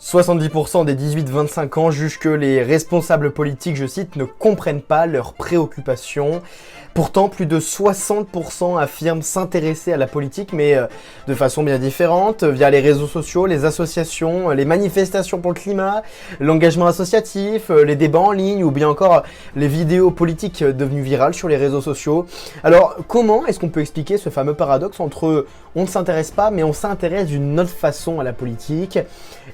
70% des 18-25 ans jugent que les responsables politiques, je cite, ne comprennent pas leurs préoccupations. Pourtant, plus de 60% affirment s'intéresser à la politique, mais de façon bien différente, via les réseaux sociaux, les associations, les manifestations pour le climat, l'engagement associatif, les débats en ligne ou bien encore les vidéos politiques devenues virales sur les réseaux sociaux. Alors, comment est-ce qu'on peut expliquer ce fameux paradoxe entre on ne s'intéresse pas, mais on s'intéresse d'une autre façon à la politique?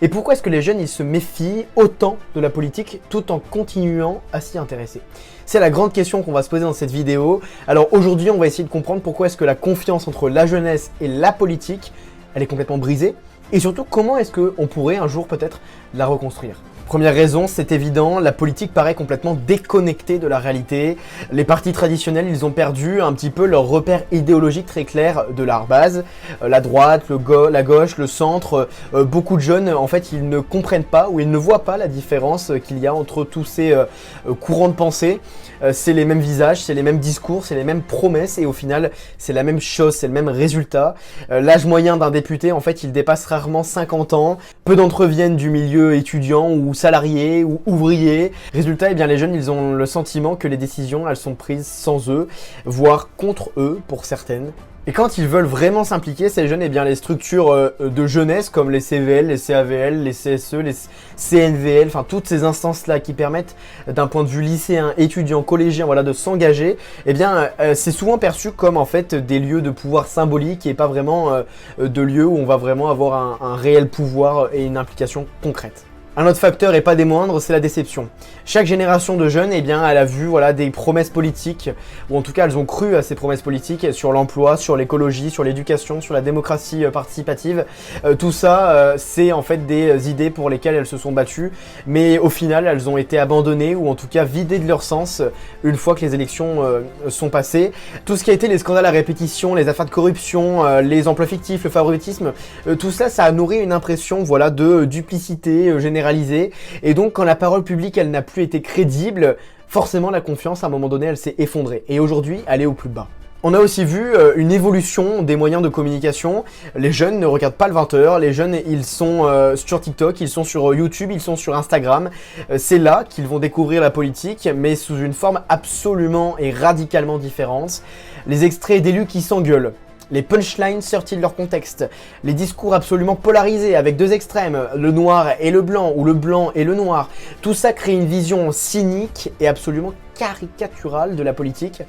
Et pourquoi est-ce que les jeunes ils se méfient autant de la politique tout en continuant à s'y intéresser? C'est la grande question qu'on va se poser dans cette vidéo. Alors aujourd'hui, on va essayer de comprendre pourquoi est-ce que la confiance entre la jeunesse et la politique, elle est complètement brisée. Et surtout, comment est-ce qu'on pourrait un jour peut-être la reconstruire? Première raison, c'est évident, la politique paraît complètement déconnectée de la réalité. Les partis traditionnels, ils ont perdu un petit peu leur repère idéologique très clair de leur base. La droite, la gauche, le centre, beaucoup de jeunes, en fait, ils ne comprennent pas ou ils ne voient pas la différence qu'il y a entre tous ces courants de pensée. C'est les mêmes visages, c'est les mêmes discours, c'est les mêmes promesses et au final, c'est la même chose, c'est le même résultat. L'âge moyen d'un député, en fait, il dépasse rarement 50 ans. Peu d'entre eux viennent du milieu étudiant ou salariés ou ouvriers. Résultat, eh bien, les jeunes, ils ont le sentiment que les décisions, elles sont prises sans eux, voire contre eux pour certaines. Et quand ils veulent vraiment s'impliquer, ces jeunes, eh bien, les structures de jeunesse comme les CVL, les CAVL, les CSE, les CNVL, enfin toutes ces instances-là qui permettent d'un point de vue lycéen, étudiant, collégien, voilà, de s'engager, eh bien, c'est souvent perçu comme en fait des lieux de pouvoir symbolique et pas vraiment de lieux où on va vraiment avoir un réel pouvoir et une implication concrète. Un autre facteur, et pas des moindres, c'est la déception. Chaque génération de jeunes, eh bien, elle a vu des promesses politiques, ou en tout cas elles ont cru à ces promesses politiques sur l'emploi, sur l'écologie, sur l'éducation, sur la démocratie participative. Tout ça, c'est en fait des idées pour lesquelles elles se sont battues, mais au final elles ont été abandonnées ou en tout cas vidées de leur sens une fois que les élections sont passées. Tout ce qui a été les scandales à répétition, les affaires de corruption, les emplois fictifs, le favoritisme, tout ça, ça a nourri une impression de duplicité généralisée. Et donc quand la parole publique elle n'a plus été crédible, forcément la confiance à un moment donné elle s'est effondrée et aujourd'hui elle est au plus bas. On a aussi vu une évolution des moyens de communication. Les jeunes ne regardent pas le 20h, les jeunes ils sont sur TikTok, ils sont sur YouTube, ils sont sur Instagram. C'est là qu'ils vont découvrir la politique, mais sous une forme absolument et radicalement différente. Les extraits d'élus qui s'engueulent, les punchlines sortis de leur contexte, les discours absolument polarisés avec deux extrêmes, le noir et le blanc ou le blanc et le noir, tout ça crée une vision cynique et absolument caricaturale de la politique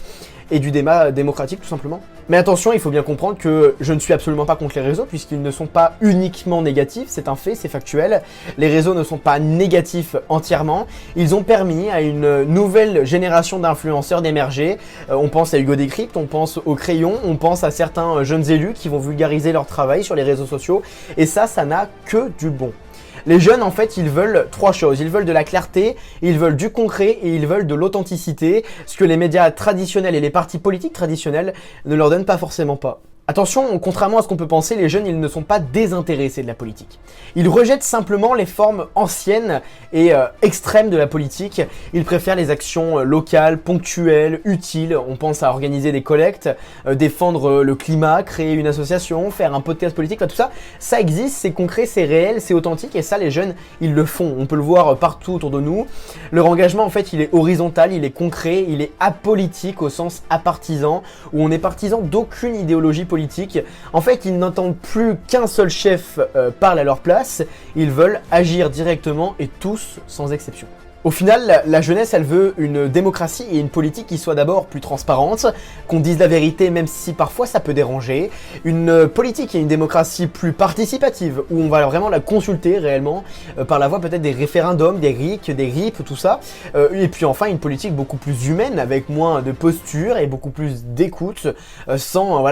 et du débat démocratique tout simplement. Mais attention, il faut bien comprendre que je ne suis absolument pas contre les réseaux puisqu'ils ne sont pas uniquement négatifs, c'est un fait, c'est factuel. Les réseaux ne sont pas négatifs entièrement, ils ont permis à une nouvelle génération d'influenceurs d'émerger. On pense à Hugo Décrypte, on pense au Crayon, on pense à certains jeunes élus qui vont vulgariser leur travail sur les réseaux sociaux et ça n'a que du bon. Les jeunes, en fait, ils veulent trois choses. Ils veulent de la clarté, ils veulent du concret et ils veulent de l'authenticité, ce que les médias traditionnels et les partis politiques traditionnels ne leur donnent pas forcément pas. Attention, contrairement à ce qu'on peut penser, les jeunes, ils ne sont pas désintéressés de la politique. Ils rejettent simplement les formes anciennes et extrêmes de la politique. Ils préfèrent les actions locales, ponctuelles, utiles. On pense à organiser des collectes, défendre le climat, créer une association, faire un podcast politique, tout ça. Ça existe, c'est concret, c'est réel, c'est authentique et ça, les jeunes, ils le font. On peut le voir partout autour de nous. Leur engagement, en fait, il est horizontal, il est concret, il est apolitique au sens apartisan, où on est partisan d'aucune idéologie politique. En fait, ils n'entendent plus qu'un seul chef parle à leur place, ils veulent agir directement et tous sans exception. Au final, la jeunesse, elle veut une démocratie et une politique qui soit d'abord plus transparente, qu'on dise la vérité même si parfois ça peut déranger, une politique et une démocratie plus participative, où on va vraiment la consulter réellement par la voie peut-être des référendums, des RIC, des RIP, tout ça, et puis enfin une politique beaucoup plus humaine, avec moins de posture et beaucoup plus d'écoute, sans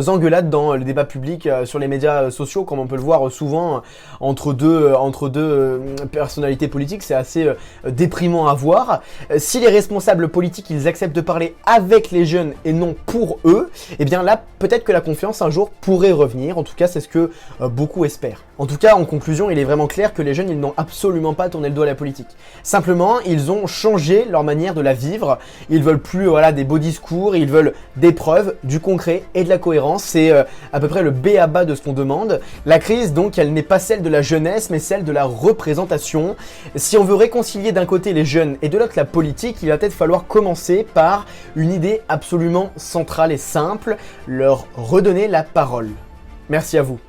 engueulade dans le débat public sur les médias sociaux, comme on peut le voir souvent entre deux personnalités politiques, c'est assez assez déprimant à voir. Si les responsables politiques, ils acceptent de parler avec les jeunes et non pour eux, et bien là, peut-être que la confiance un jour pourrait revenir. En tout cas, c'est ce que beaucoup espèrent. En tout cas, en conclusion, il est vraiment clair que les jeunes, ils n'ont absolument pas tourné le dos à la politique. Simplement, ils ont changé leur manière de la vivre. Ils veulent plus des beaux discours, ils veulent des preuves, du concret et de la cohérence. C'est à peu près le b.a.-ba de ce qu'on demande. La crise, donc, elle n'est pas celle de la jeunesse, mais celle de la représentation. Si on veut réconcilier d'un côté les jeunes et de l'autre la politique, il va peut-être falloir commencer par une idée absolument centrale et simple, leur redonner la parole. Merci à vous.